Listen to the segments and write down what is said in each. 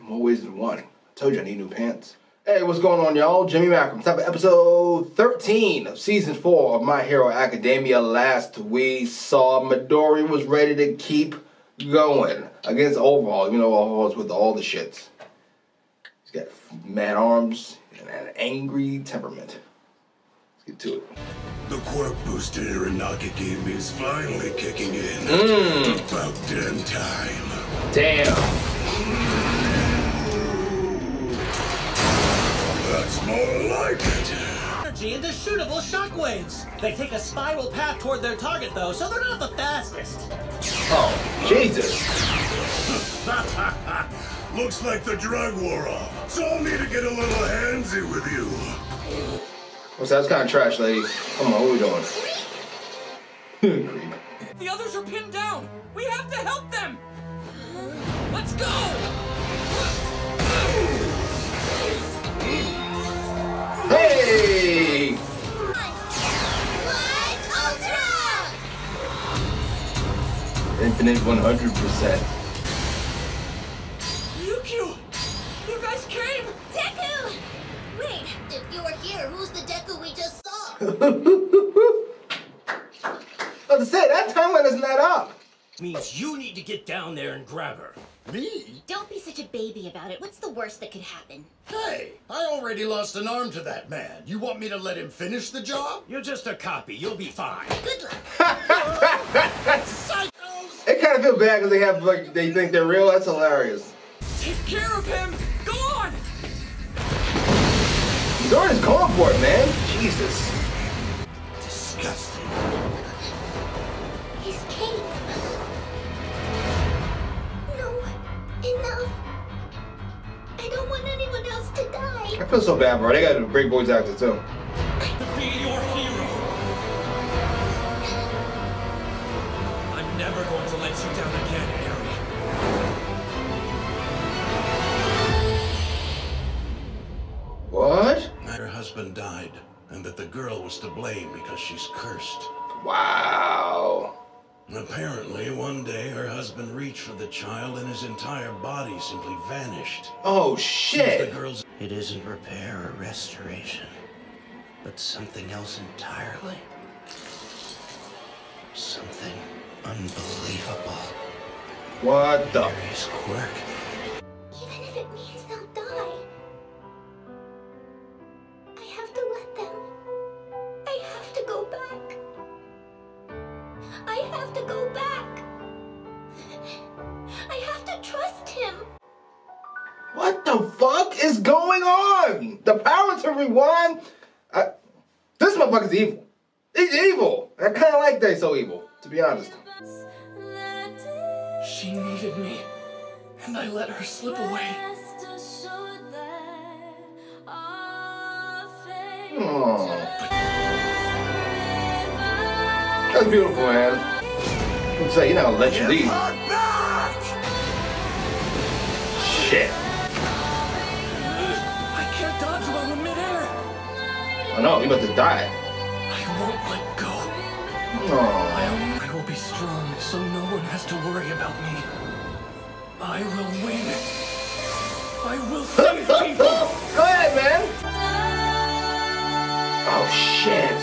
I'm always the one. I told you I need new pants. Hey, what's going on, y'all? Jimmy Macrum. Top of episode 13 of season 4 of My Hero Academia. Last we saw Midoriya was ready to keep going against Overhaul. You know, Overhaul's with all the shits. He's got mad arms and an angry temperament. Let's get to it. The quirk booster Hīrō Akademia is finally kicking in. About damn time. Damn. That's more like it. Energy into shootable shockwaves. They take a spiral path toward their target, though, so they're not the fastest. Oh, Jesus. Looks like the drug wore off, so I'll need to get a little handsy with you. What's that? That's kind of trash, lady. Come on, what are we doing? Creep. The others are pinned down. We have to help them. Let's go. Hey! Ultra! Infinite 100%. Ryukyu! You guys came! Deku! Wait, if you were here, who's the Deku we just saw? I was to say, that timeline doesn't add up. Means you need to get down there and grab her. Me? Don't be such a baby about it. What's the worst that could happen? Hey, I already lost an arm to that man. You want me to let him finish the job? You're just a copy. You'll be fine. Good luck. Psychos! It kind of feel bad because they have, like, they think they're real. That's hilarious. Take care of him. Go on. Midoriya's going for it, man. Jesus. Disgusting. His cape. No. Enough. I don't want anyone else to die. I feel so bad, bro. They got a great voice actor, too. To be your hero. I'm never going to let you down again, Harry. What? Her husband died, and that the girl was to blame because she's cursed. Wow. Apparently, one day her husband reached for the child and his entire body simply vanished. Oh, The shit. girl's... It isn't repair or restoration, but something else entirely. Something unbelievable. What the? Mary's quirk. Even if it means they'll die. I have to let them. I have to go back. I have to go back. I have to trust him. What the fuck is going on? The power to rewind? This motherfucker's evil. He's evil. I kind of like that he's so evil, to be honest. She needed me, and I let her slip away. Aww. That's beautiful, man. I'm saying, you're not gonna let you leave. Shit. I can't dodge while in midair. I know, you're about to die. I won't let go. Aww. I will be strong, so no one has to worry about me. I will win. I will save people. Go ahead, man. Oh, shit.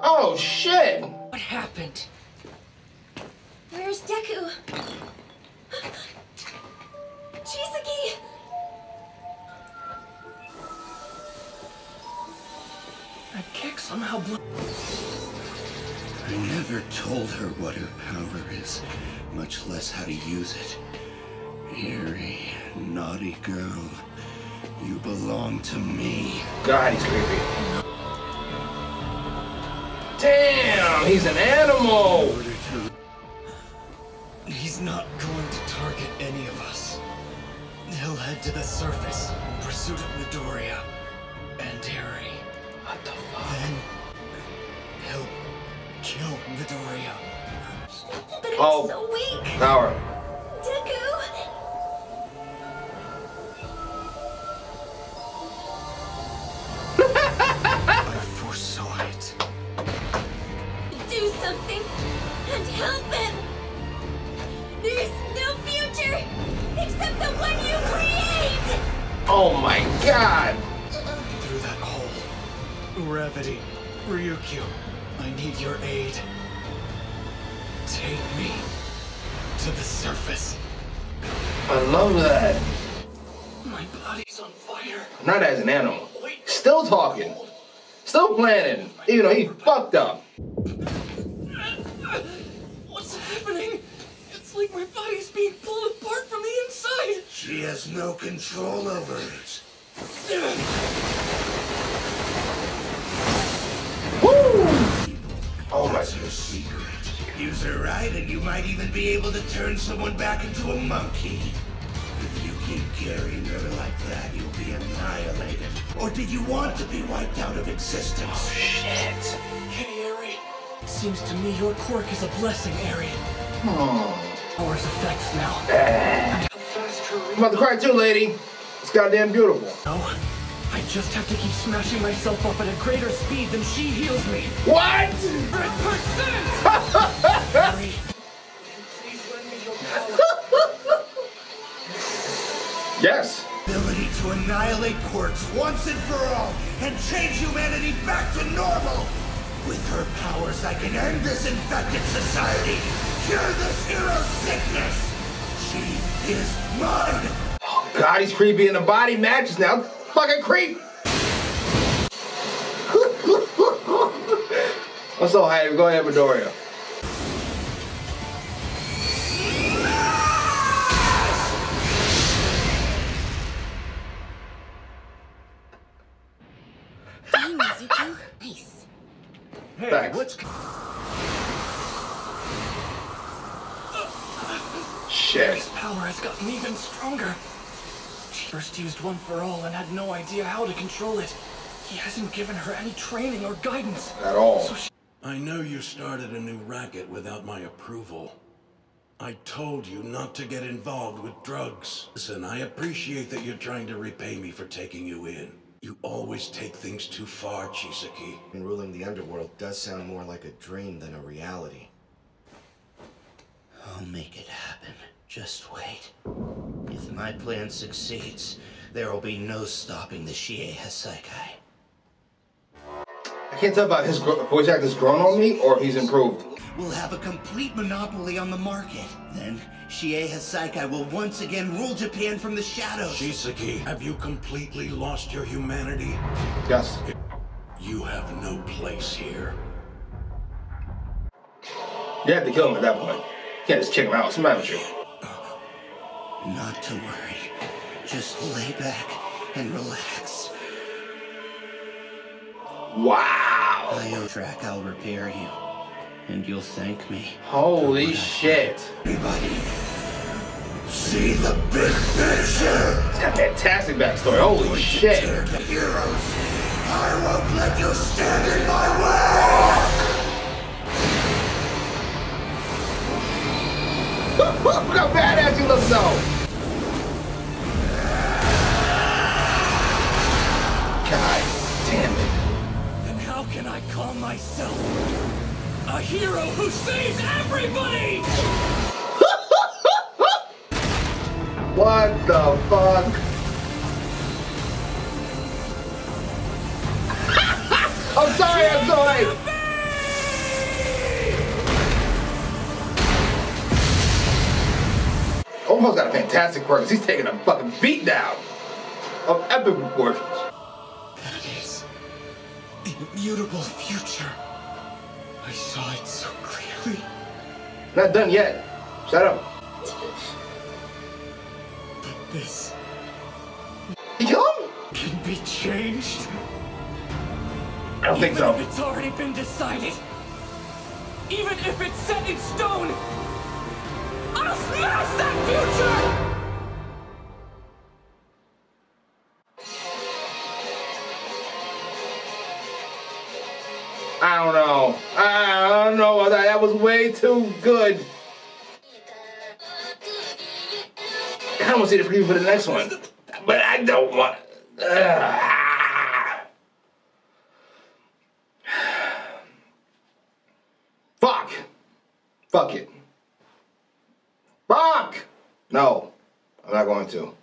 Oh, shit. What happened? Where's Deku? Chisaki! That kick somehow blew. I never told her what her power is, much less how to use it. Eerie, naughty girl, you belong to me. God, he's creepy. Damn, he's an animal. He's not going to target any of us. He'll head to the surface in pursuit of Midoriya and Harry. What the fuck? Then he'll kill Midoriya. But I'm so weak. Power. Deku! I foresaw it. Do something and help him! There's no future except the one you Oh my god! Through that hole. Gravity. Ryukyu, I need your aid. Take me to the surface. I love that. My body's on fire. Not as an animal. Still talking. Still planning. Even though he fucked up. What's happening? It's like my body's being pulled apart from the inside. She has no control over it. Woo! Oh my. That's her secret. Use her right and you might even be able to turn someone back into a monkey. If you keep carrying her like that, you'll be annihilated. Or did you want to be wiped out of existence? Oh shit. Hey, Eri. It seems to me your quirk is a blessing, Eri. Oh. Powers effects now. I'm about to cry too, lady. It's goddamn beautiful. No, I just have to keep smashing myself up at a greater speed than she heals me. What? 100%! Eri, please lend me your power. Yes. Ability to annihilate quirks once and for all and change humanity back to normal. With her powers, I can end this infected society, cure this hero's sickness. She is mine. Oh god, he's creepy and the body matches now. Fucking creep. I'm so hyped. Go ahead, Midoriya. Nice. Hey, Thanks. what's... Shit. His power has gotten even stronger. She first used One for All and had no idea how to control it. He hasn't given her any training or guidance. At all. So I know you started a new racket without my approval. I told you not to get involved with drugs. Listen, I appreciate that you're trying to repay me for taking you in. You always take things too far, Chisaki. Ruling the underworld does sound more like a dream than a reality. I'll make it happen. Just wait. If my plan succeeds, there will be no stopping the Shie Hasaikai. I can't tell about his voice actor's grown on me or he's improved. We'll have a complete monopoly on the market. Then, Shie Hasaikai will once again rule Japan from the shadows. Chisaki, have you completely lost your humanity? Yes. You have no place here. You have to kill him at that point. You can't just kick him out. What's the matter with you? Not to worry. Just lay back and relax. Wow. I'll repair you. And you'll thank me. Holy shit. Everybody, see the big picture. It's got fantastic backstory. Holy shit. The heroes. I won't let you stand in my way. Look how badass you look though. God damn it. then how can I call myself a hero who saves everybody? What the fuck? I'm sorry. Almost got a fantastic quirk. He's taking a fucking beat down of epic proportions. That is an immutable future. I saw it so clearly. Not done yet. Shut up. But this You kill him? can be changed. I don't think Even so. if it's already been decided. Even if it's set in stone. I'll smash that future! I don't know. I don't know. That was way too good. I kind of want to see the preview for the next one. But I don't want... Fuck. Fuck it. Fuck! No. I'm not going to.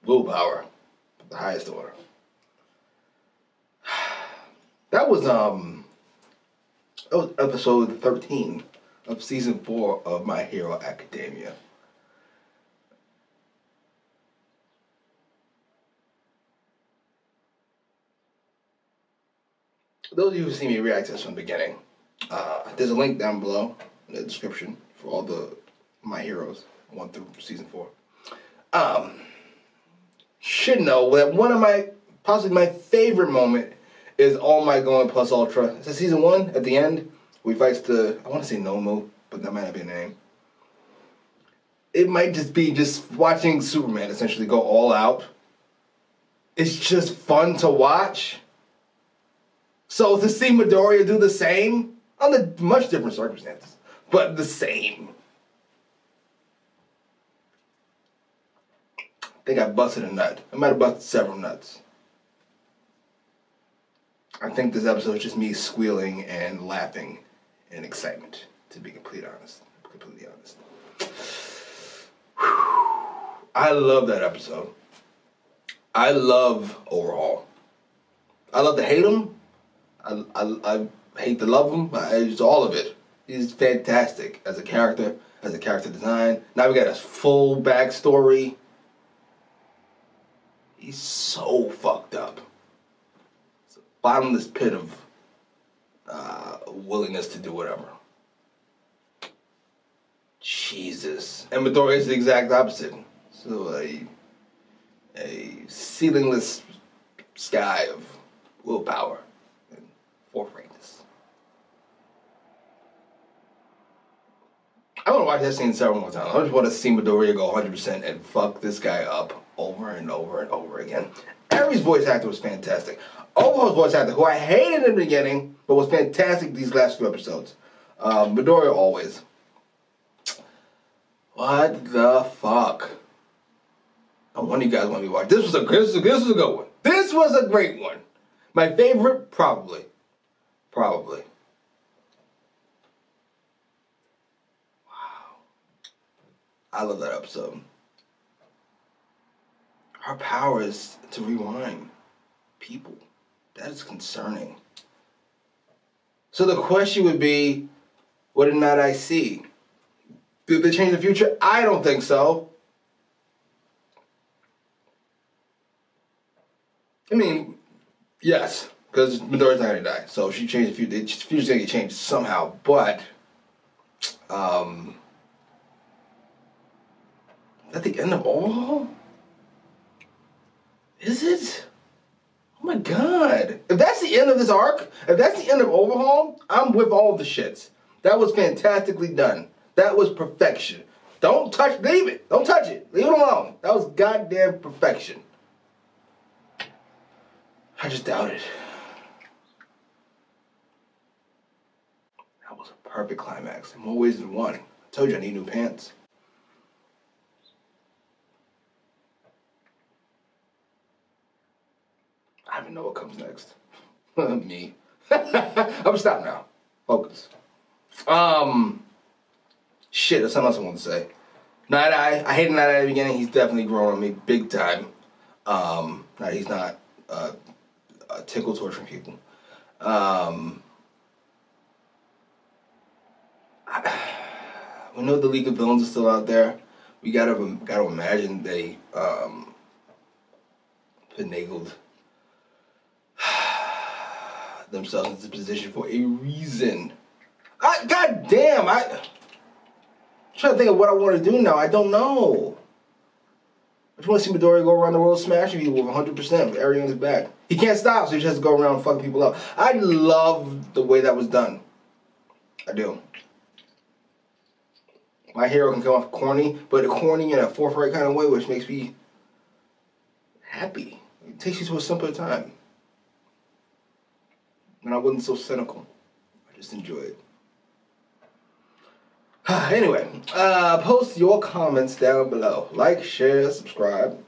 willpower, the highest order. That was episode 13 of season 4 of My Hīrō Academia. Those of you who see me react to this from the beginning, there's a link down below in the description for all the My Heroes 1 through season 4. Should know that one of my, possibly my favorite moment is All Might Going Plus Ultra. It's a season 1 at the end. We fights the, I want to say Nomu, but that might not be a name. It might just be just watching Superman essentially go all out. It's just fun to watch. So to see Midoriya do the same, under much different circumstances, but the same. I think I busted a nut. I might have busted several nuts. I think this episode is just me squealing and laughing in excitement, to be completely honest. I love that episode. I love Overhaul. I love to hate him. I hate to love him, but it's all of it. He's fantastic as a character design. Now we got a full backstory. He's so fucked up. It's a bottomless pit of willingness to do whatever. Jesus. And Midoriya is the exact opposite. So a ceilingless sky of willpower. Forthrightness. I want to watch that scene several more times. I just want to see Midoriya go 100% and fuck this guy up over and over and over again. Aries' voice actor was fantastic. Overhaul's voice actor, who I hated in the beginning, but was fantastic these last few episodes. Midoriya always. What the fuck? I wonder you guys want to be watching. This was a good one. This was a great one. My favorite, probably. Wow. I love that episode. Her power is to rewind people. That is concerning. So the question would be, what did not I see? Did they change the future? I don't think so. I mean, yes. Because Midoriya's not going to die. So she changed the future. The future's going to get changed somehow. But, is that the end of Overhaul? Is it? Oh my god. If that's the end of this arc, if that's the end of Overhaul, I'm with all the shits. That was fantastically done. That was perfection. Don't touch, leave it. Don't touch it. Leave it alone. That was goddamn perfection. I just doubt it. That was a perfect climax in more ways than one. I told you I need new pants. I don't even know what comes next. Me. I'm stopped now. Focus. Shit, there's something else I want to say. Night Eye. I hated Night Eye at the beginning. He's definitely grown on me big time. He's not tickle torturing people. We know the League of Villains is still out there. We gotta imagine they finagled themselves into this position for a reason. God damn, I'm trying to think of what I want to do now. I don't know. I just want to see Midoriya go around the world smashing people with 100% with Eri on his back. He can't stop, so he just has to go around fucking people up. I love the way that was done. I do. My hero can come off corny, but corny in a forthright kind of way, which makes me happy. It takes you to a simpler time. And I wasn't so cynical. I just enjoyed it. Anyway, post your comments down below. Like, share, subscribe.